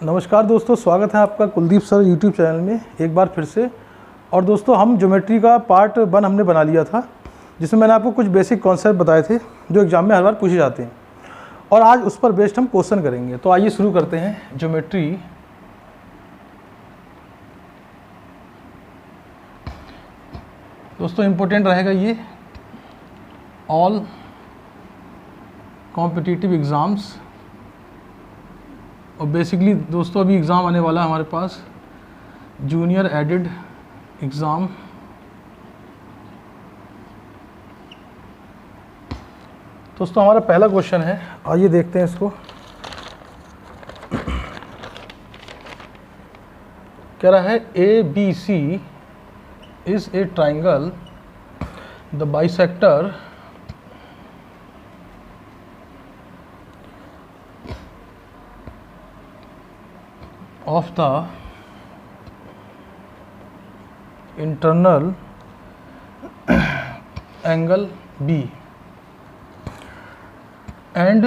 नमस्कार दोस्तों, स्वागत है आपका कुलदीप सर यूट्यूब चैनल में एक बार फिर से। और दोस्तों हम ज्योमेट्री का पार्ट 1 हमने बना लिया था, जिसमें मैंने आपको कुछ बेसिक कॉन्सेप्ट बताए थे जो एग्जाम में हर बार पूछे जाते हैं, और आज उस पर बेस्ड हम क्वेश्चन करेंगे। तो आइए शुरू करते हैं। ज्योमेट्री दोस्तों इम्पोर्टेंट रहेगा ये ऑल कॉम्पिटिटिव एग्ज़ाम्स। और बेसिकली दोस्तों अभी एग्ज़ाम आने वाला है हमारे पास, जूनियर एडेड एग्ज़ाम। दोस्तों हमारा पहला क्वेश्चन है, आइए देखते हैं इसको। कह रहा है ABC is a triangle, the bisector of the internal angle B and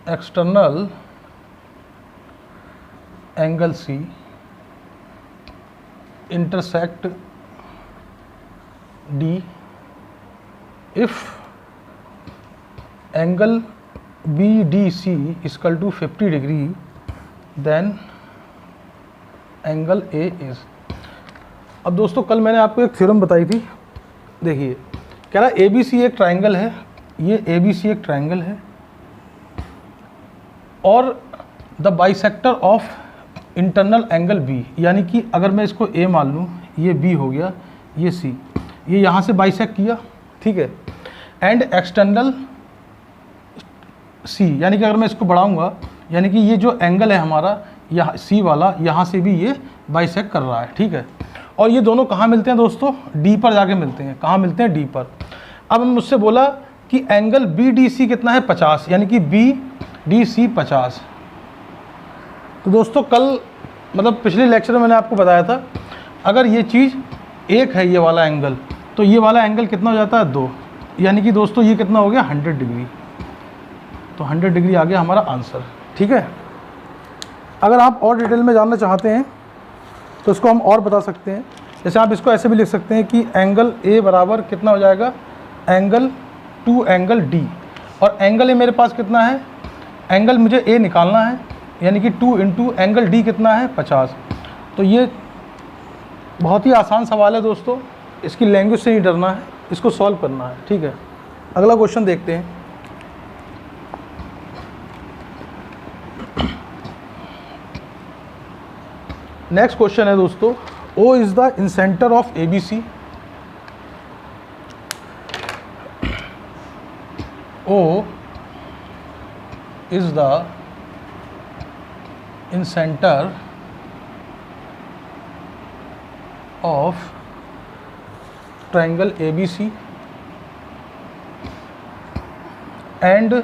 external angle C intersect D if angle BDC is equal to 50 degree then angle A is. अब दोस्तों कल मैंने आपको एक थ्योरम बताई थी, देखिए कह रहा है ABC एक ट्राइंगल है, ये ABC एक ट्राइंगल है और the bisector of internal angle B, यानी कि अगर मैं इसको A मान लूँ, ये B हो गया, ये C, ये यहाँ से बाइसेक्ट किया, ठीक है, एंड एक्सटर्नल C, यानी कि अगर मैं इसको बढ़ाऊँगा, यानी कि ये जो एंगल है हमारा यहाँ C वाला, यहाँ से भी ये बाइसेक्ट कर रहा है, ठीक है। और ये दोनों कहाँ मिलते हैं दोस्तों? D पर जाके मिलते हैं। कहाँ मिलते हैं? D पर। अब मुझसे बोला कि एंगल BDC कितना है? 50, यानी कि BDC 50। तो दोस्तों कल मतलब पिछले लेक्चर में मैंने आपको बताया था, अगर ये चीज़ एक है, ये वाला एंगल, तो ये वाला एंगल कितना हो जाता है? 2, यानी कि दोस्तों ये कितना हो गया? 100 डिग्री। तो 100 डिग्री आ गया हमारा आंसर, ठीक है। अगर आप और डिटेल में जानना चाहते हैं तो इसको हम और बता सकते हैं। जैसे आप इसको ऐसे भी लिख सकते हैं कि एंगल ए बराबर कितना हो जाएगा? Angle two angle D. और एंगल ए मेरे पास कितना है? एंगल मुझे ए निकालना है, यानी कि 2 इंटू एंगल डी कितना है? 50। तो ये बहुत ही आसान सवाल है दोस्तों, इसकी लैंग्वेज से नहीं डरना है, इसको सॉल्व करना है, ठीक है। अगला क्वेश्चन देखते हैं। नेक्स्ट क्वेश्चन है दोस्तों, O is the incenter of ABC। O is the incenter of triangle ABC and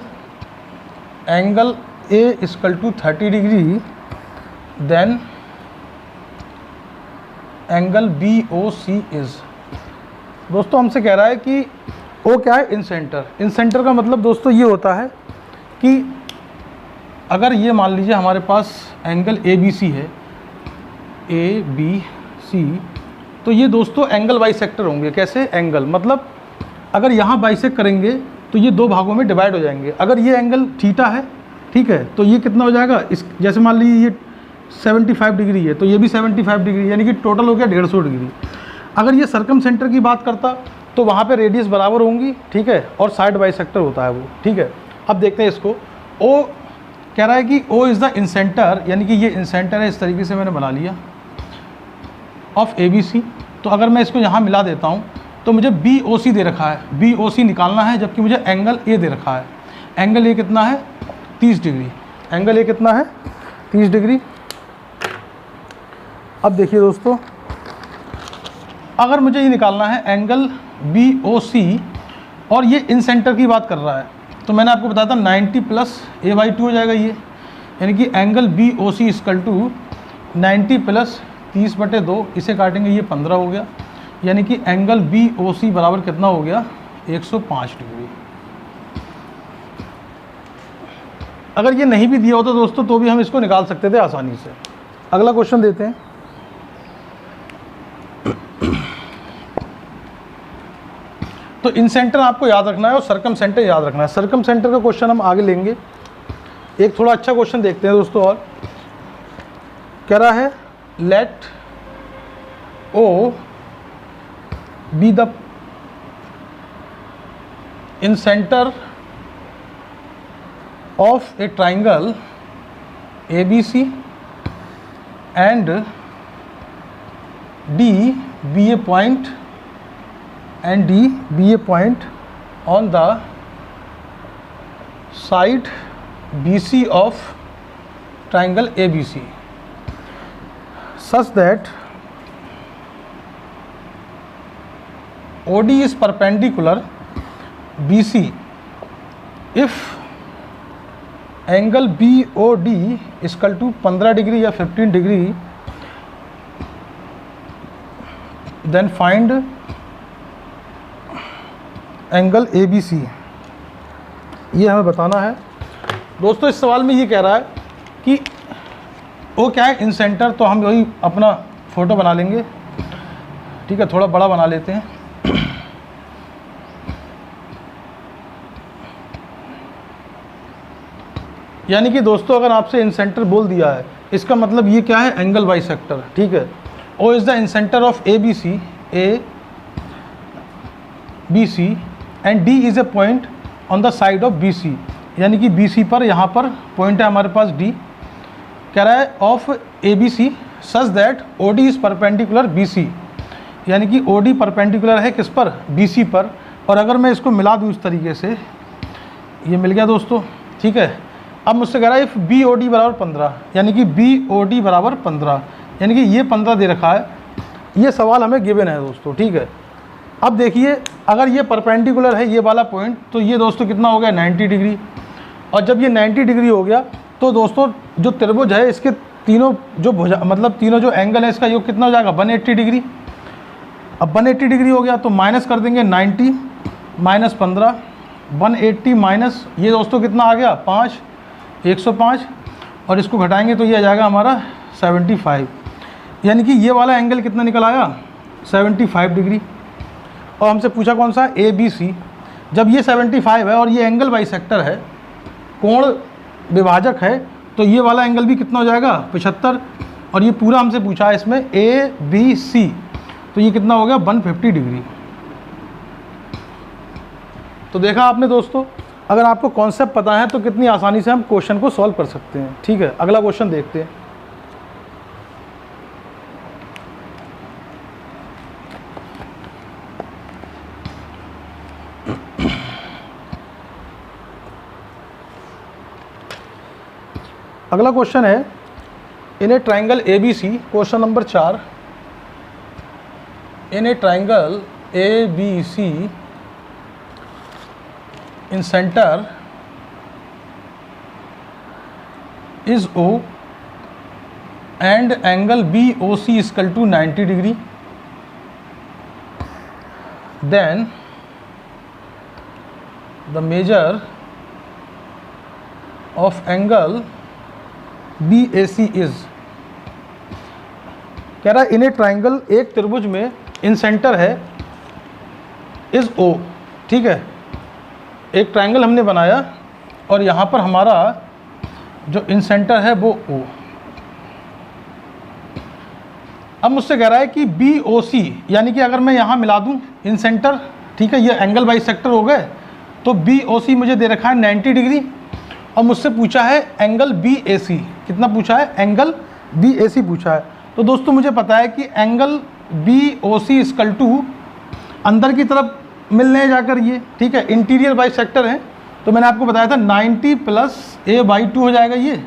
angle A is equal to 30 डिग्री, देन एंगल BOC इज़। दोस्तों हमसे कह रहा है कि O क्या है? इंसेंटर। इंसेंटर का मतलब दोस्तों ये होता है कि अगर ये मान लीजिए हमारे पास एंगल ABC है, ABC, तो ये दोस्तों एंगल बाइसेक्टर होंगे। कैसे? एंगल मतलब अगर यहाँ बाइसेक्ट करेंगे तो ये 2 भागों में डिवाइड हो जाएंगे। अगर ये एंगल थीटा है, ठीक है, तो ये कितना हो जाएगा? इस जैसे मान लीजिए ये 75 डिग्री है, तो ये भी 75 डिग्री, यानी कि टोटल हो गया 150 डिग्री। अगर ये सर्कम सेंटर की बात करता तो वहाँ पे रेडियस बराबर होंगी, ठीक है, और साइड बाइसेक्टर होता है वो, ठीक है। अब देखते हैं इसको। O कह रहा है कि O इज़ द इंसेंटर, यानी कि ये इंसेंटर है, इस तरीके से मैंने बना लिया, ऑफ ABC। तो अगर मैं इसको यहाँ मिला देता हूँ तो मुझे BOC दे रखा है, BOC निकालना है, जबकि मुझे एंगल A दे रखा है। एंगल A कितना है? 30 डिग्री। एंगल A कितना है? 30 डिग्री। अब देखिए दोस्तों, अगर मुझे ये निकालना है एंगल BOC और ये इन सेंटर की बात कर रहा है, तो मैंने आपको बताया था 90 प्लस A/2 हो जाएगा ये, यानी कि angle BOC equal to 90 plus 30/2, इसे काटेंगे ये 15 हो गया, यानी कि एंगल BOC बराबर कितना हो गया? 105 डिग्री। अगर ये नहीं भी दिया होता दोस्तों तो भी हम इसको निकाल सकते थे आसानी से। अगला क्वेश्चन देते हैं। तो इन सेंटर आपको याद रखना है और सरकम सेंटर याद रखना है। सरकम सेंटर का क्वेश्चन हम आगे लेंगे। एक थोड़ा अच्छा क्वेश्चन देखते हैं दोस्तों। और कह रहा है let O be the incentre of a triangle ABC and D be a point and D be a point on the side BC of triangle ABC such that OD is perpendicular BC if angle BOD equal to 15 degree या 15 degree, then find angle ABC। ये हमें बताना है दोस्तों। इस सवाल में ये कह रहा है कि वो क्या है, इन सेंटर। तो हम वही अपना फ़ोटो बना लेंगे, ठीक है, थोड़ा बड़ा बना लेते हैं। यानी कि दोस्तों अगर आपसे इन सेंटर बोल दिया है, इसका मतलब ये क्या है, एंगल बाइसेक्टर, ठीक है। O is the incentre of ABC and D is a point on the side of BC, यानी कि BC पर यहाँ पर पॉइंट है हमारे पास D। कह रहा है of ABC such that OD is perpendicular BC, यानी कि OD परपेंडिकुलर है किस पर, BC पर। और अगर मैं इसको मिला दूँ इस तरीके से, ये मिल गया दोस्तों, ठीक है। अब मुझसे कह रहा है इफ़ BOD बराबर 15, यानी कि BOD बराबर 15, यानी कि ये 15 दे रखा है। ये सवाल हमें गिवन है दोस्तों, ठीक है। अब देखिए अगर ये परपेंडिकुलर है ये वाला पॉइंट, तो ये दोस्तों कितना हो गया, 90 डिग्री। और जब ये 90 डिग्री हो गया तो दोस्तों जो त्रिभुज है इसके तीनों जो भुजा मतलब तीनों जो एंगल है इसका योग कितना हो जाएगा, 180 डिग्री। अब 180 डिग्री हो गया तो माइनस कर देंगे 90 माइनस 15, 180 माइनस ये दोस्तों कितना आ गया, 5, 105, और इसको घटाएंगे तो ये आ जाएगा हमारा 75, यानी कि ये वाला एंगल कितना निकल आया, 75 डिग्री। और हमसे पूछा कौन सा, ABC। जब ये 75 है और ये एंगल बाइसेक्टर है, कोण विभाजक है, तो ये वाला एंगल भी कितना हो जाएगा, 75। और ये पूरा हमसे पूछा है इसमें ABC, तो ये कितना हो गया, 150 डिग्री। तो देखा आपने दोस्तों, अगर आपको कॉन्सेप्ट पता है तो कितनी आसानी से हम क्वेश्चन को सॉल्व कर सकते हैं, ठीक है। अगला क्वेश्चन देखते हैं। अगला क्वेश्चन है in a triangle ABC, question number 4। In a triangle ABC in center is O and angle BOC is equal to 90 degree, then the measure of angle BAC is। कह रहा है इन ए ट्राइंगल, एक त्रिभुज में इन centre है is O, ठीक है। एक ट्राइंगल हमने बनाया और यहाँ पर हमारा जो इन सेंटर है वो O। अब मुझसे कह रहा है कि BOC, यानी कि अगर मैं यहाँ मिला दूँ इन सेंटर, ठीक है, ये एंगल बाइसेक्टर हो गए, तो BOC मुझे दे रखा है 90 डिग्री। और मुझसे पूछा है एंगल BAC, कितना पूछा है, एंगल BAC पूछा है। तो दोस्तों मुझे पता है कि एंगल BOC इक्वल टू अंदर की तरफ मिलने जाकर ये, ठीक है, इंटीरियर बाइसेक्टर है, तो मैंने आपको बताया था 90 प्लस A/2 हो जाएगा ये।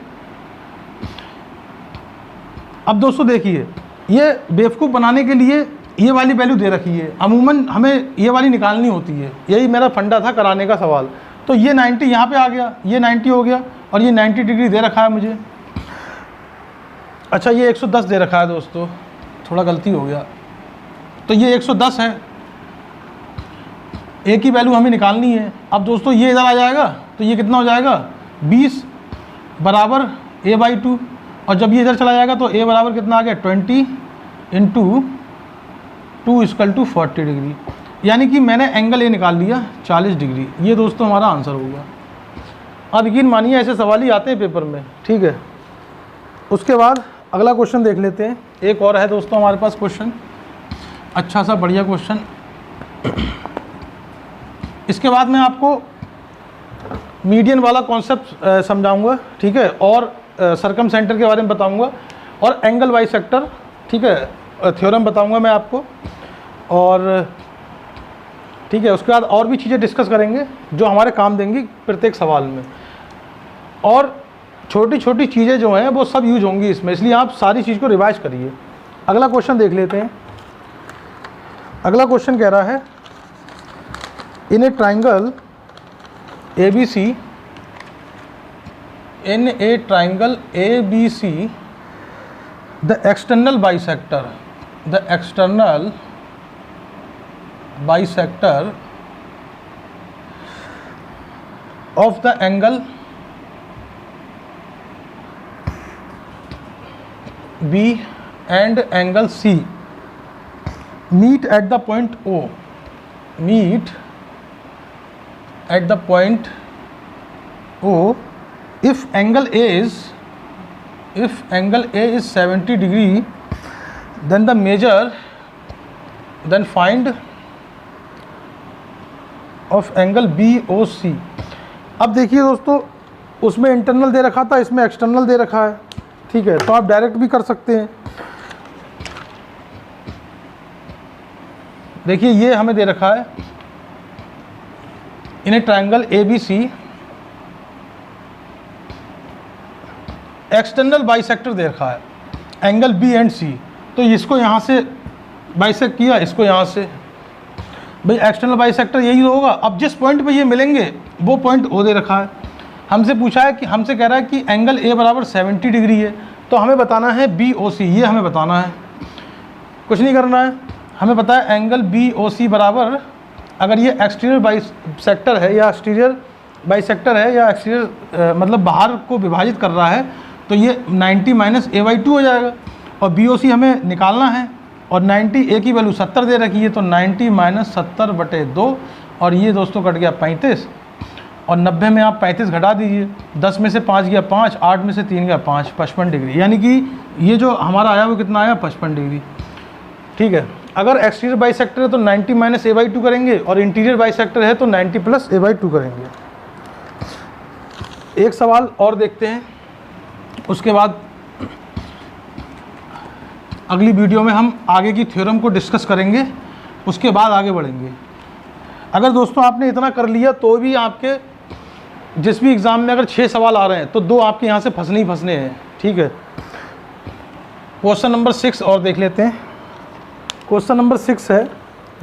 अब दोस्तों देखिए, ये बेवकूफ़ बनाने के लिए ये वाली वैल्यू दे रखी है, अमूमन हमें ये वाली निकालनी होती है, यही मेरा फंडा था कराने का सवाल। तो ये 90 यहाँ पे आ गया, ये 90 हो गया, और ये 90 डिग्री दे रखा है मुझे। अच्छा ये 110 दे रखा है दोस्तों, थोड़ा गलती हो गया, तो ये 110 है, एक ही वैल्यू हमें निकालनी है। अब दोस्तों ये इधर आ जाएगा तो ये कितना हो जाएगा, 20, बराबर a/2, और जब ये इधर चला जाएगा तो a बराबर कितना आ गया 20 इंटू 2 = 40 डिग्री, यानी कि मैंने एंगल ए निकाल लिया 40 डिग्री। ये दोस्तों हमारा आंसर हो गया। अब यकीन मानिए ऐसे सवाल ही आते हैं पेपर में, ठीक है। उसके बाद अगला क्वेश्चन देख लेते हैं, एक और है दोस्तों हमारे पास क्वेश्चन, अच्छा सा बढ़िया क्वेश्चन। इसके बाद मैं आपको मीडियन वाला कॉन्सेप्ट समझाऊंगा, ठीक है, और सरकम सेंटर के बारे में बताऊंगा, और एंगल बाइसेक्टर, ठीक है, थ्योरम बताऊंगा मैं आपको, और ठीक है, उसके बाद और भी चीज़ें डिस्कस करेंगे जो हमारे काम देंगी प्रत्येक सवाल में, और छोटी छोटी चीज़ें जो हैं वो सब यूज होंगी इसमें, इसलिए आप सारी चीज़ को रिवाइज करिए। अगला क्वेश्चन देख लेते हैं। अगला क्वेश्चन कह रहा है, in a triangle ABC, in a triangle ABC the external bisector of the angle B and angle C meet at the point O, if angle A is 70 degree, then find of angle BOC। अब देखिए दोस्तों, उसमें internal दे रखा था, इसमें external दे रखा है, ठीक है, तो आप डायरेक्ट भी कर सकते हैं। देखिए ये हमें दे रखा है, in a triangle ABC external bisector दे रखा है, एंगल B एंड C, तो इसको यहाँ से बाइसेक्ट किया, इसको यहाँ से, भाई एक्सटर्नल बाइसेक्टर यही होगा। अब जिस पॉइंट पे ये मिलेंगे वो पॉइंट O दे रखा है, हमसे पूछा है कि, हमसे कह रहा है कि एंगल A बराबर 70 डिग्री है, तो हमें बताना है BOC, ये हमें बताना है, कुछ नहीं करना है। हमें पता है एंगल BOC बराबर, अगर ये एक्सटीरियर बाइसेक्टर है या एक्सटीरियर बाइसेक्टर है या एक्सटीरियर मतलब बाहर को विभाजित कर रहा है, तो ये 90 - a/2 हो जाएगा, और BOC हमें निकालना है, और 90 A की वैल्यू 70 दे रखी है, तो 90 - 70/2, और ये दोस्तों कट गया 35, और 90 में आप 35 घटा दीजिए, 10 में से 5 गया 5, 8 में से 3 गया 5, 55 डिग्री, यानी कि ये जो हमारा आया वो कितना आया 55 डिग्री, ठीक है। अगर एक्सटीरियर बाइसेक्टर है तो 90 - a/2 करेंगे, और इंटीरियर बाइसेक्टर है तो 90 + a/2 करेंगे। एक सवाल और देखते हैं, उसके बाद अगली वीडियो में हम आगे की थ्योरम को डिस्कस करेंगे, उसके बाद आगे बढ़ेंगे। अगर दोस्तों आपने इतना कर लिया तो भी आपके जिस भी एग्ज़ाम में अगर 6 सवाल आ रहे हैं तो 2 आपके यहाँ से फंसने ही फंसने हैं, ठीक है। क्वेश्चन नंबर 6 और देख लेते हैं। क्वेश्चन नंबर 6 है,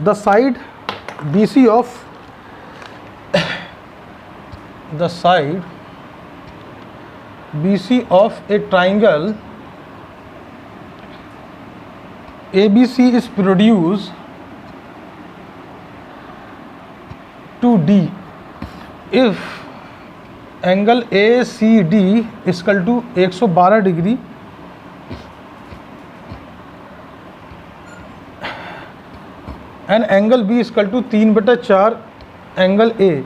the side BC of a triangle ABC is produced to D if angle ACD is equal to 112 degree and angle B is equal to 3/4 angle A,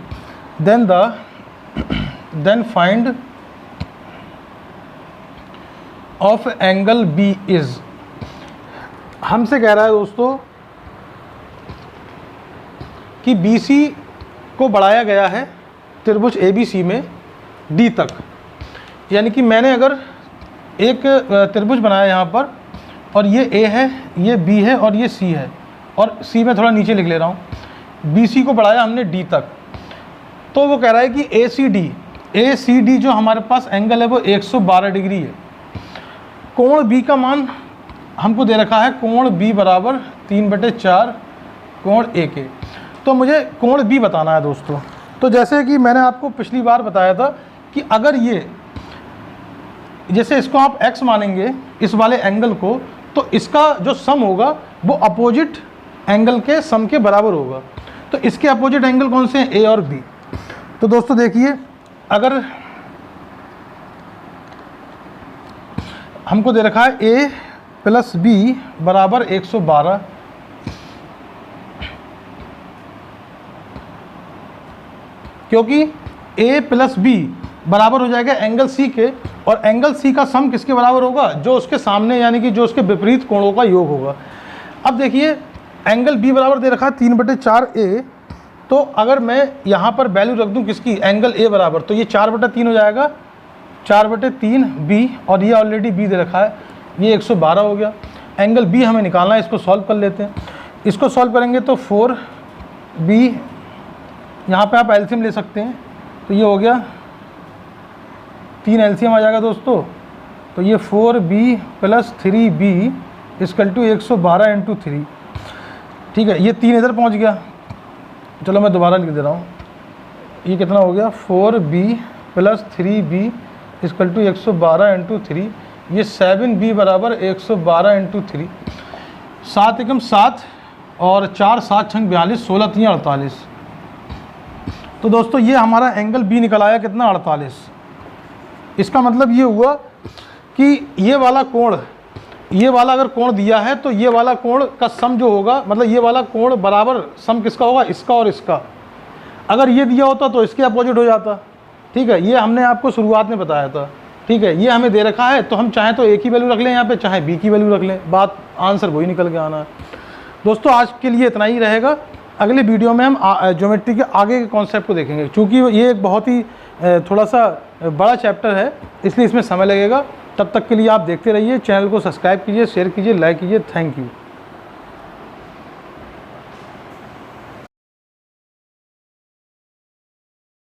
then find of angle B is। हमसे कह रहा है दोस्तों कि BC को बढ़ाया गया है त्रिभुज ABC में D तक, यानी कि मैंने अगर एक त्रिभुज बनाया यहाँ पर, और ये A है, ये B है और ये C है, और C में थोड़ा नीचे लिख ले रहा हूँ, BC को बढ़ाया हमने D तक, तो वो कह रहा है कि ACD जो हमारे पास एंगल है वो 112 डिग्री है। कोण B का मान हमको दे रखा है, कोण B बराबर 3/4 कोण A के, तो मुझे कोण B बताना है दोस्तों। तो जैसे कि मैंने आपको पिछली बार बताया था कि अगर ये, जैसे इसको आप x मानेंगे इस वाले एंगल को, तो इसका जो सम होगा वो अपोजिट एंगल के सम के बराबर होगा। तो इसके अपोजिट एंगल कौन से हैं, A और B। तो दोस्तों देखिए, अगर हमको दे रखा है a प्लस बी बराबर 112, क्योंकि a प्लस बी बराबर हो जाएगा एंगल C के, और एंगल C का सम किसके बराबर होगा, जो उसके सामने यानी कि जो उसके विपरीत कोणों का योग होगा। अब देखिए एंगल B बराबर दे रखा है 3/4A, तो अगर मैं यहाँ पर वैल्यू रख दूँ किसकी, एंगल A बराबर, तो ये 4/3 हो जाएगा, 4/3B, और ये ऑलरेडी B दे रखा है, ये 112 हो गया। एंगल B हमें निकालना है, इसको सॉल्व कर लेते हैं। इसको सॉल्व करेंगे तो 4B, यहाँ पे आप एलसीएम ले सकते हैं, तो ये हो गया 3 एलसीएम आ जाएगा दोस्तों, तो ये 4B plus 3B equal to 112 into 3, ठीक है। ये 3 इधर पहुँच गया, चलो मैं दोबारा लिख दे रहा हूँ, ये कितना हो गया 4B plus 3B equal to 112 into 3, ये 7B बराबर 112 इंटू 3, 7 एकम 7 और 4 7 छंग 42, 16 3 48। तो दोस्तों ये हमारा एंगल B निकल आया कितना, 48। इसका मतलब ये हुआ कि ये वाला कोण, ये वाला अगर कोण दिया है तो ये वाला कोण का सम जो होगा, मतलब ये वाला कोण बराबर सम किसका होगा, इसका और इसका। अगर ये दिया होता तो इसके अपोजिट हो जाता, ठीक है। ये हमने आपको शुरुआत में बताया था, ठीक है। ये हमें दे रखा है, तो हम चाहें तो एक ही वैल्यू रख लें यहाँ पे, चाहे बी की वैल्यू रख लें, बात आंसर वही निकल के आना है। दोस्तों आज के लिए इतना ही रहेगा, अगले वीडियो में हम ज्योमेट्री के आगे के कॉन्सेप्ट को देखेंगे, क्योंकि ये एक बहुत ही थोड़ा सा बड़ा चैप्टर है, इसलिए इसमें समय लगेगा। तब तक के लिए आप देखते रहिए, चैनल को सब्सक्राइब कीजिए, शेयर कीजिए, लाइक कीजिए। Thank you.